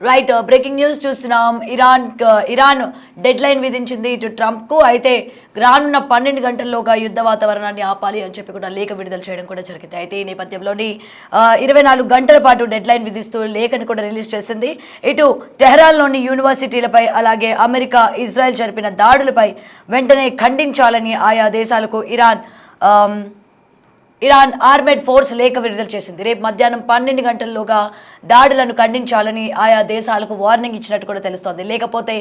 Right breaking news చూస్తున్నాం. Iran dead line విధించింది ఇటు ట్రంప్ కు. అయితే రానున్న 12 గంటల్లోగా యుద్ధ వాతావరణాన్ని ఆపాలి అని చెప్పి కూడా లేఖ విడుదల చేయడం కూడా జరిగింది. అయితే ఈ నేపథ్యంలోని 24 గంటల పాటు డెడ్ లైన్ విధిస్తూ లేఖను కూడా రిలీజ్ చేసింది. ఇటు టెహ్రాన్లోని యూనివర్సిటీలపై అలాగే అమెరికా ఇజ్రాయెల్ జరిపిన దాడులపై వెంటనే ఖండించాలని ఆయా దేశాలకు ఇరాన్ ఆర్మేడ్ ఫోర్స్ లేఖ విడుదల చేసింది. రేపు మధ్యాహ్నం 12 గంటల్లోగా దాడులను ఖండించాలని ఆయా దేశాలకు వార్నింగ్ ఇచ్చినట్టు కూడా తెలుస్తోంది. లేకపోతే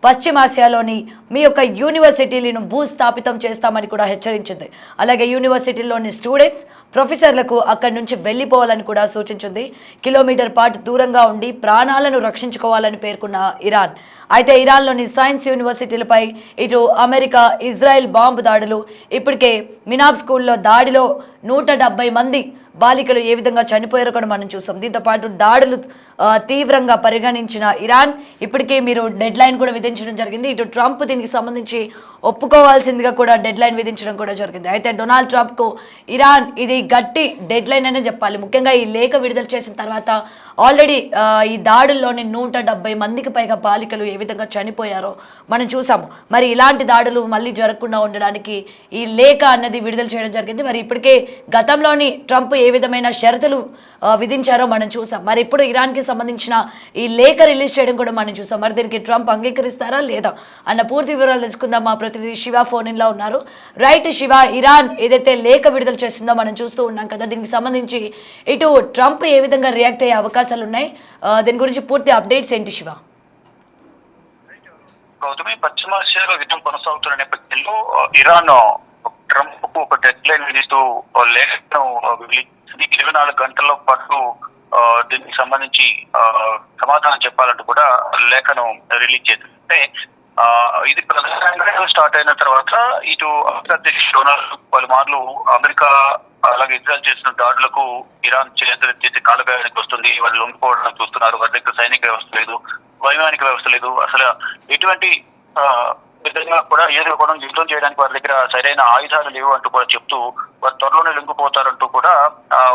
పశ్చిమాసియాలోని మీ యొక్క యూనివర్సిటీలను భూస్థాపితం చేస్తామని కూడా హెచ్చరించింది. అలాగే యూనివర్సిటీల్లోని స్టూడెంట్స్ ప్రొఫెసర్లకు అక్కడి నుంచి వెళ్ళిపోవాలని కూడా సూచించింది. కిలోమీటర్ పాటు దూరంగా ఉండి ప్రాణాలను రక్షించుకోవాలని పేర్కొన్న ఇరాన్. అయితే ఇరాన్లోని సైన్స్ యూనివర్సిటీలపై ఇటు అమెరికా ఇజ్రాయెల్ బాంబు దాడులు, ఇప్పటికే మినాబ్ స్కూల్లో దాడిలో 170 మంది బాలికలు ఏ విధంగా చనిపోయారో కూడా మనం చూసాం. దీంతో పాటు దాడులు తీవ్రంగా పరిగణించిన ఇరాన్ ఇప్పటికే మీరు డెడ్ లైన్ కూడా విధించడం జరిగింది. ఇటు ట్రంప్ దీనికి సంబంధించి ఒప్పుకోవాల్సిందిగా కూడా డెడ్ లైన్ విధించడం కూడా జరిగింది. అయితే డొనాల్డ్ ట్రంప్కు ఇరాన్ ఇది గట్టి డెడ్ లైన్ అనే చెప్పాలి. ముఖ్యంగా ఈ లేఖ విడుదల చేసిన తర్వాత ఆల్రెడీ ఈ దాడుల్లోని 170 మందికి పైగా బాలికలు ఏ విధంగా చనిపోయారో మనం చూసాము. మరి ఇలాంటి దాడులు మళ్ళీ జరగకుండా ఉండడానికి ఈ లేఖ అన్నది విడుదల చేయడం జరిగింది. మరి ఇప్పటికే గతంలోని ట్రంప్ ఏ విధమైన షరతులు విధించారో మనం చూసాం. మరి ఇప్పుడు ఇరాన్కి సంబంధించిన ఈ లేఖ రిలీజ్ చేయడం కూడా మనం చూసాం. మరి దీనికి ట్రంప్ అంగీకరిస్తారా లేదా అన్న పూర్తి వివరాలు తెలుసుకుందాం. మా ప్రతినిధి శివ ఫోన్ ఇన్లో ఉన్నారు. రైట్ శివ, ఇరాన్ ఏదైతే లేఖ విడుదల చేస్తుందో మనం చూస్తూ ఉన్నాం కదా, దీనికి సంబంధించి ఇటు ట్రంప్ ఏ విధంగా రియాక్ట్ అయ్యే అవకాశాలు ఉన్నాయి, దీని గురించి పూర్తి అప్డేట్స్ ఏంటి శివ? గౌతమి, పశ్చిమాసియాలో యుద్ధం కొనసాగుతున్న నేపథ్యంలో ఇరాన్ ట్రంప్ కు ఒక డెడ్ లైన్ విధిస్తూ లేఖను 24 గంటల పాటు దీనికి సంబంధించి సమాధానం చెప్పాలంటూ కూడా లేఖను రిలీజ్ చేసింది. అంటే ఇది ప్రధానంగా స్టార్ట్ అయిన తర్వాత ఇటు అమెరికా అధ్యక్షుడు డొనాల్డ్ పలుమార్లు అమెరికా అలాగే ఇజ్రాయెల్ చేసిన దాడులకు ఇరాన్ చేసి కాలబేయడానికి వస్తుంది, వాళ్ళు లొంగిపోవడానికి చూస్తున్నారు, వారి దగ్గర సైనిక వ్యవస్థ లేదు, వైమానిక వ్యవస్థ లేదు, అసలు ఎటువంటి విధంగా కూడా ఏదో కూడా యుద్ధం చేయడానికి వారి దగ్గర సరైన ఆయుధాలు లేవు అంటూ కూడా చెప్తూ వారు త్వరలోనే లొంగిపోతారంటూ కూడా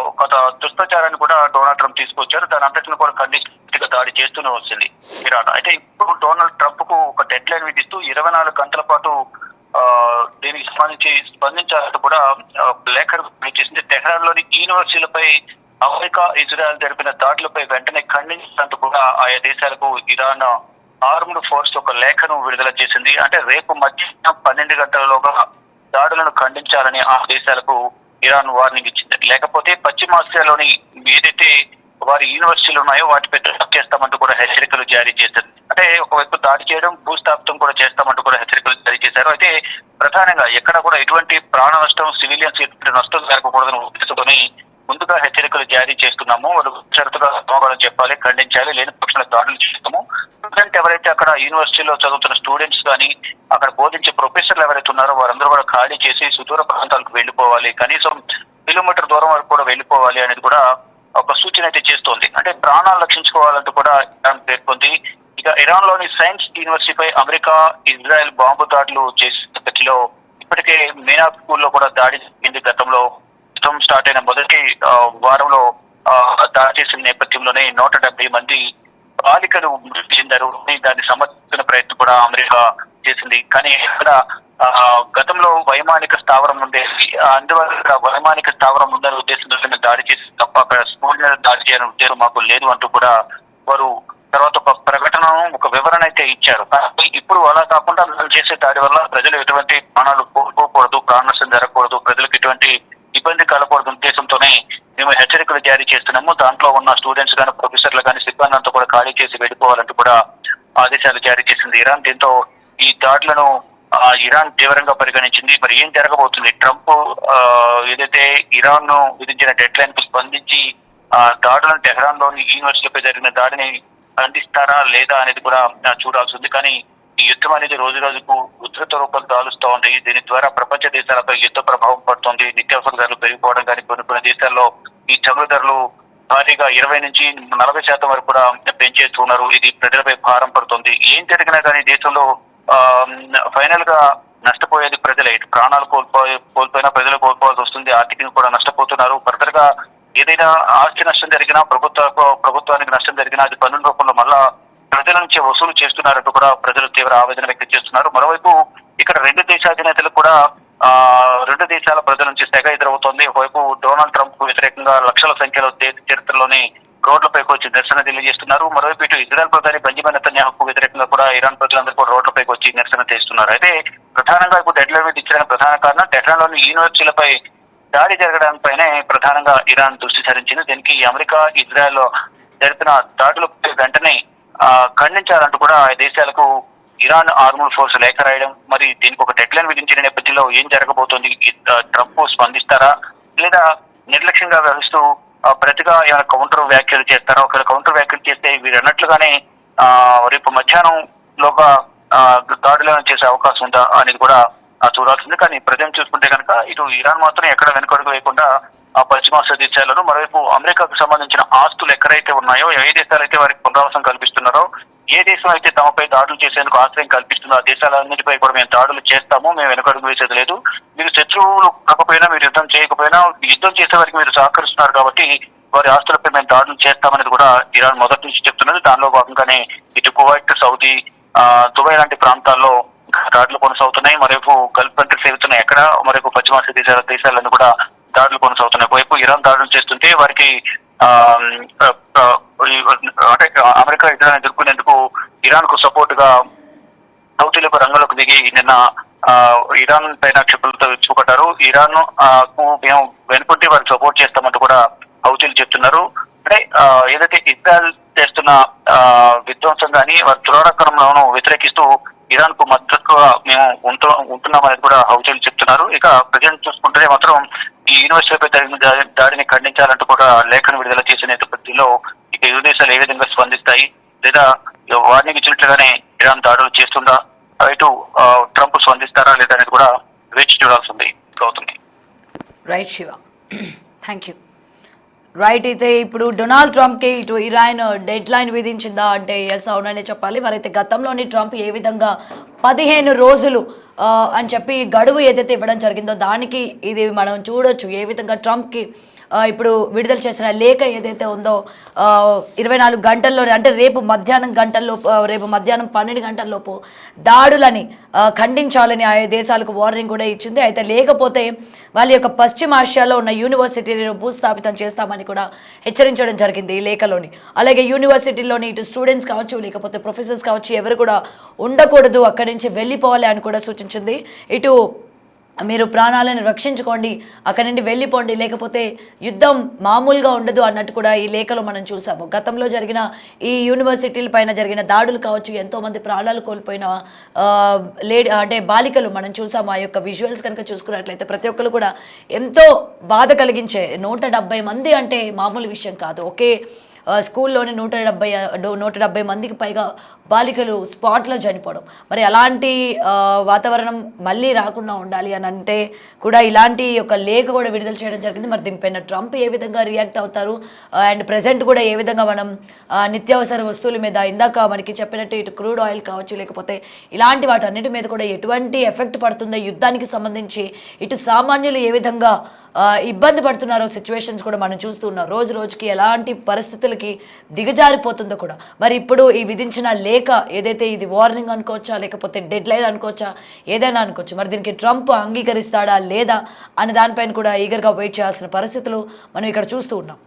ఒక దుష్ప్రచారాన్ని కూడా డొనాల్డ్ ట్రంప్ తీసుకొచ్చారు. దాని అంతటిని కూడా ఖండిగా దాడి చేస్తూనే వచ్చింది ఇరాన్. అయితే ఇప్పుడు డొనాల్డ్ ట్రంప్ కు ఒక డెడ్ లైన్ విధిస్తూ 24 గంటల పాటు దీనికి సంబంధించి స్పందించాలంటూ కూడా లేఖను చేసింది. టెహ్రాన్ లోని యూనివర్సిటీలపై అమెరికా ఇజ్రాయెల్ జరిపిన దాడులపై వెంటనే ఖండించాలంటూ కూడా ఆయా దేశాలకు ఇరాన్ ఆర్మ్డ్ ఫోర్స్ ఒక లేఖను విడుదల చేసింది. అంటే రేపు మధ్యాహ్నం 12 గంటలలోగా దాడులను ఖండించాలని ఆ దేశాలకు ఇరాన్ వార్నింగ్ ఇచ్చింది. లేకపోతే పశ్చిమాసియాలోని ఏదైతే వారి యూనివర్సిటీలు ఉన్నాయో వాటిపై దాడి చేస్తామంటూ కూడా హెచ్చరికలు జారీ చేసింది. అంటే ఒకవైపు దాడి చేయడం, భూస్థాపితం కూడా చేస్తామంటూ కూడా హెచ్చరికలు జారీ చేశారు. అయితే ప్రధానంగా ఎక్కడ కూడా ఎటువంటి ప్రాణ నష్టం, సివిలియన్స్ ఎటువంటి నష్టం జరగకూడదని ఉద్దేశంతోని ముందుగా హెచ్చరికలు జారీ చేస్తున్నాము. వాళ్ళు షరతుగా సమాధానం చెప్పాలి, ఖండించాలి, లేని పక్షంలో దాడులు చేస్తాము. స్టూడెంట్ ఎవరైతే అక్కడ యూనివర్సిటీలో చదువుతున్న స్టూడెంట్స్ కానీ అక్కడ బోధించే ప్రొఫెసర్లు ఎవరైతే ఉన్నారో వారందరూ కూడా ఖాళీ చేసి సుదూర ప్రాంతాలకు వెళ్ళిపోవాలి, కనీసం కిలోమీటర్ దూరం వరకు కూడా వెళ్ళిపోవాలి అనేది కూడా ఒక సూచన అయితే చేస్తోంది. అంటే ప్రాణాలు రక్షించుకోవాలంటూ కూడా ఇరాన్ పేర్కొంది. ఇక ఇరాన్ లోని సైన్స్ యూనివర్సిటీపై అమెరికా ఇజ్రాయెల్ బాంబు దాడులు చేసిన ఇప్పటికే మీనాబ్ స్కూల్లో కూడా దాడి జరిగింది. గతంలో యుద్ధం స్టార్ట్ అయిన మొదటి వారంలో దాడి చేసిన నేపథ్యంలోనే 170 మంది బాలికలు మృతి చెందారు. దాన్ని సమర్థించిన ప్రయత్నం కూడా అమెరికా చేసింది. కానీ ఇక్కడ గతంలో వైమానిక స్థావరం ఉండేది, అందువల్ల వైమానిక స్థావరం ఉందని ఉద్దేశంతో దాడి చేసి తప్ప అక్కడ స్కూల్ మీద దాడి చేయాలని ఉద్దేశం మాకు లేదు అంటూ కూడా వారు తర్వాత ఒక ప్రకటనను ఒక వివరణ అయితే ఇచ్చారు. కానీ ఇప్పుడు అలా కాకుండా చేసే దాడి వల్ల ప్రజలు ఎటువంటి ప్రాణాలు కోల్పోకూడదు, ప్రాణ నష్టం జరగకూడదు, ప్రజలకు ఎటువంటి ఇబ్బంది కలగకూడదు ఉద్దేశంతోనే మేము హెచ్చరికలు జారీ చేస్తున్నాము. దాంట్లో ఉన్న స్టూడెంట్స్ కానీ ప్రొఫెసర్లు కానీ సిబ్బంది అంతా కూడా ఖాళీ చేసి వెళ్ళిపోవాలంటూ కూడా ఆదేశాలు జారీ చేసింది ఇరాన్. దీంతో ఈ దాడులను ఇరాన్ తీవ్రంగా పరిగణించింది. మరి ఏం జరగబోతుంది? ట్రంప్ ఏదైతే ఇరాన్ ను విధించిన డెడ్ లైన్ కు స్పందించి దాడులను టెహ్రాన్ లోని యూనివర్సిటీపై జరిగిన దాడిని ఖండిస్తారా లేదా అనేది కూడా చూడాల్సి ఉంది. కానీ ఈ యుద్ధం అనేది రోజు రోజుకు ఉధృత రూపం దాలుస్తూ ఉంది. దీని ద్వారా ప్రపంచ దేశాలపై యుద్ధ ప్రభావం పడుతుంది. నిత్యావసర ధరలు పెరిగిపోవడం కానీ కొన్ని దేశాల్లో ఈ చమురు ధరలు భారీగా 20 నుంచి 40% వరకు కూడా పెంచేస్తున్నారు. ఇది ప్రజలపై భారం పడుతుంది. ఏం జరిగినా కానీ దేశంలో ఫైనల్ గా నష్టపోయేది ప్రజలే. ప్రాణాలు కోల్పోయినా ప్రజలు కోల్పోవాల్సి వస్తుంది. ఆర్థికంగా కూడా నష్టపోతున్నారు. ఫర్దర్ గా ఏదైనా ఆస్తి నష్టం జరిగినా ప్రభుత్వానికి నష్టం జరిగినా అది పన్నుల రూపంలో మళ్ళా ప్రజల నుంచి వసూలు చేస్తున్నారంటూ కూడా ప్రజలు తీవ్ర ఆవేదన వ్యక్తం చేస్తున్నారు. మరోవైపు ఇక్కడ రెండు దేశాధినేతలు కూడా రెండు దేశాల ప్రజల నుంచి తెగ ఎదురవుతోంది. ఒకవైపు డొనాల్డ్ ట్రంప్ కు వ్యతిరేకంగా లక్షల సంఖ్యలో దేశ చరిత్రలోని రోడ్లపైకి వచ్చి నిరసన తెలియజేస్తున్నారు. మరోవైపు ఇటు ఇజ్రాయెల్ ప్రధాని బెంజమిన్ నెతన్యాహుకు వ్యతిరేకంగా కూడా ఇరాన్ ప్రజలందరూ కూడా రోడ్లపైకి వచ్చి నిరసన చేస్తున్నారు. అయితే ప్రధానంగా ఇప్పుడు డెడ్ లైన్ మీద ఇచ్చడానికి ప్రధాన కారణం టెహ్రాన్లోని యూనివర్సిటీలపై దాడి జరగడంపైనే ప్రధానంగా ఇరాన్ దృష్టి సారించింది. దీనికి అమెరికా ఇజ్రాయెల్ జరిపిన దాడులపై వెంటనే ఖండించాలంటూ కూడా ఆ దేశాలకు ఇరాన్ ఆర్మడ్ ఫోర్స్ లేఖ రాయడం, మరి దీనికి ఒక డెడ్ లైన్ విధించిన నేపథ్యంలో ఏం జరగబోతోంది, ట్రంప్ స్పందిస్తారా లేదా నిర్లక్ష్యంగా వ్యవహరిస్తూ ప్రతిగా ఏమైనా కౌంటర్ వ్యాఖ్యలు చేస్తారా? ఒకవేళ కౌంటర్ వ్యాఖ్యలు చేస్తే వీరు అన్నట్లుగానే రేపు మధ్యాహ్నంలోగా దాడులను చేసే అవకాశం ఉందా అనేది కూడా చూడాల్సింది. కానీ ప్రజలు చూసుకుంటే కనుక ఇటు ఇరాన్ మాత్రం ఎక్కడ వెనుకడుగు వేయకుండా ఆ పశ్చిమాసియా దేశాలను, మరోవైపు అమెరికాకు సంబంధించిన ఆస్తులు ఎక్కడైతే ఉన్నాయో, ఏ దేశాలైతే వారికి పునరావాసం కల్పిస్తున్నారో, ఏ దేశం అయితే తమపై దాడులు చేసేందుకు ఆశ్రయం కల్పిస్తుందో ఆ దేశాలన్నిటిపై కూడా మేము దాడులు చేస్తాము, మేము వెనుకడుగు వేసేది లేదు, మీరు శత్రువులు కాకపోయినా, మీరు యుద్ధం చేయకపోయినా యుద్ధం చేసే వారికి మీరు సహకరిస్తున్నారు కాబట్టి వారి ఆస్తులపై మేము దాడులు చేస్తామనేది కూడా ఇరాన్ మొదటి నుంచి చెప్తున్నది. దానిలో భాగంగానే ఇటు కువైట్, సౌదీ, దుబాయ్ లాంటి ప్రాంతాల్లో దాడులు కొనసాగుతున్నాయి. మరోవైపు గల్ఫ్ కంట్రీస్ ఏవైతున్నాయి ఎక్కడ, మరోవైపు పశ్చిమాసియా దేశాలను కూడా దాడులు కొనసాగుతున్నాయి. ఒకవైపు ఇరాన్ దాడులు చేస్తుంటే వారికి అంటే అమెరికా ఇజ్రాయెల్ ఎదుర్కొనేందుకు ఇరాన్ కు సపోర్ట్ గా హౌతీలకు రంగంలోకి దిగి నిన్న ఇరాన్ పైన క్షిపణులతో చూపడ్డారు. ఇరాన్ కు మేము వెనుకుంటే వారికి సపోర్ట్ చేస్తామంటూ కూడా హౌతీలు చెప్తున్నారు. అంటే ఏదైతే ఇజ్రాయెల్ చేస్తున్న విధ్వంసం కానీ వారి దురాక్రమణను వ్యతిరేకిస్తూ ఇరాన్ కు మద్దతుగా మేము ఉంటున్నామనేది కూడా హౌతీలు చెప్తున్నారు. ఇక ప్రజెంట్ చూసుకుంటే మాత్రం ఈ యూనివర్సిటీపై జరిగిన దాడిని ఖండించాలంటూ కూడా లేఖను విడుదల చేసిన నేపథ్యంలో ఇక ఇరు దేశాలు ఏ విధంగా స్పందిస్తాయి, లేదా వార్నింగ్ ఇచ్చినట్లుగానే ఇరాన్ దాడులు చేస్తుందా, ఇటు ట్రంప్ స్పందిస్తారా లేదా అనేది కూడా వేచి చూడాల్సింది అవుతుంది. Right Shiva, thank you. Right, అయితే ఇప్పుడు డొనాల్డ్ ట్రంప్కి ఇటు ఇరాన్ డెడ్ లైన్ విధించిందా అంటే ఎస్ అవుననే చెప్పాలి. మరైతే గతంలోని ట్రంప్ ఏ విధంగా 15 రోజులు అని చెప్పి గడువు ఏదైతే ఇవ్వడం జరిగిందో దానికి ఇది మనం చూడొచ్చు ఏ విధంగా ట్రంప్కి ఇప్పుడు విడుదల చేసిన లేఖ ఏదైతే ఉందో 24 గంటల్లోనే, అంటే రేపు మధ్యాహ్నం 12 గంటల్లోపు దాడులని ఖండించాలని ఆయా దేశాలకు వార్నింగ్ కూడా ఇచ్చింది. అయితే లేకపోతే వాళ్ళ యొక్క పశ్చిమాసియాలో ఉన్న యూనివర్సిటీలను భూస్థాపితం చేస్తామని కూడా హెచ్చరించడం జరిగింది ఈ లేఖలోని. అలాగే యూనివర్సిటీలోని ఇటు స్టూడెంట్స్ కావచ్చు, లేకపోతే ప్రొఫెసర్స్ కావచ్చు, ఎవరు కూడా ఉండకూడదు, అక్కడి నుంచి వెళ్ళిపోవాలి అని కూడా సూచించింది. ఇటు మీరు ప్రాణాలను రక్షించుకోండి, అక్కడి నుండి వెళ్ళిపోండి, లేకపోతే యుద్ధం మామూలుగా ఉండదు అన్నట్టు కూడా ఈ లేఖలో మనం చూసాము. గతంలో జరిగిన ఈ యూనివర్సిటీల పైన జరిగిన దాడులు కావచ్చు, ఎంతోమంది ప్రాణాలు కోల్పోయిన అంటే బాలికలు మనం చూసాము. ఆ యొక్క విజువల్స్ కనుక చూసుకున్నట్లయితే ప్రతి ఒక్కరు కూడా ఎంతో బాధ కలిగించే. 170 మంది అంటే మామూలు విషయం కాదు. ఒకే స్కూల్లోని 170 మందికి పైగా బాలికలు స్పాట్లో చనిపోవడం. మరి అలాంటి వాతావరణం మళ్ళీ రాకుండా ఉండాలి అని అంటే కూడా ఇలాంటి ఒక లేఖ కూడా విడుదల చేయడం జరిగింది. మరి దీనిపైన ట్రంప్ ఏ విధంగా రియాక్ట్ అవుతారు, అండ్ ప్రజెంట్ కూడా ఏ విధంగా మనం నిత్యావసర వస్తువుల మీద ఇందాక మనకి చెప్పినట్టు ఇటు క్రూడ్ ఆయిల్ కావచ్చు, లేకపోతే ఇలాంటి వాటన్నిటి మీద కూడా ఎటువంటి ఎఫెక్ట్ పడుతుందో యుద్ధానికి సంబంధించి, ఇటు సామాన్యులు ఏ విధంగా ఇబ్బంది పడుతున్నారో సిచ్యువేషన్స్ కూడా మనం చూస్తున్నాం. రోజు రోజుకి ఎలాంటి పరిస్థితులకి దిగజారిపోతుందో కూడా. మరి ఇప్పుడు ఈ విధించిన లేఖ ఏదైతే ఇది వార్నింగ్ అనుకోవచ్చా, లేకపోతే డెడ్ లైన్ అనుకోవచ్చా, ఏదైనా అనుకోవచ్చు. మరి దీనికి ట్రంప్ అంగీకరిస్తాడా లేదా అనే దానిపైన కూడా ఈగర్గా వెయిట్ చేయాల్సిన పరిస్థితులు మనం ఇక్కడ చూస్తూ ఉన్నాం.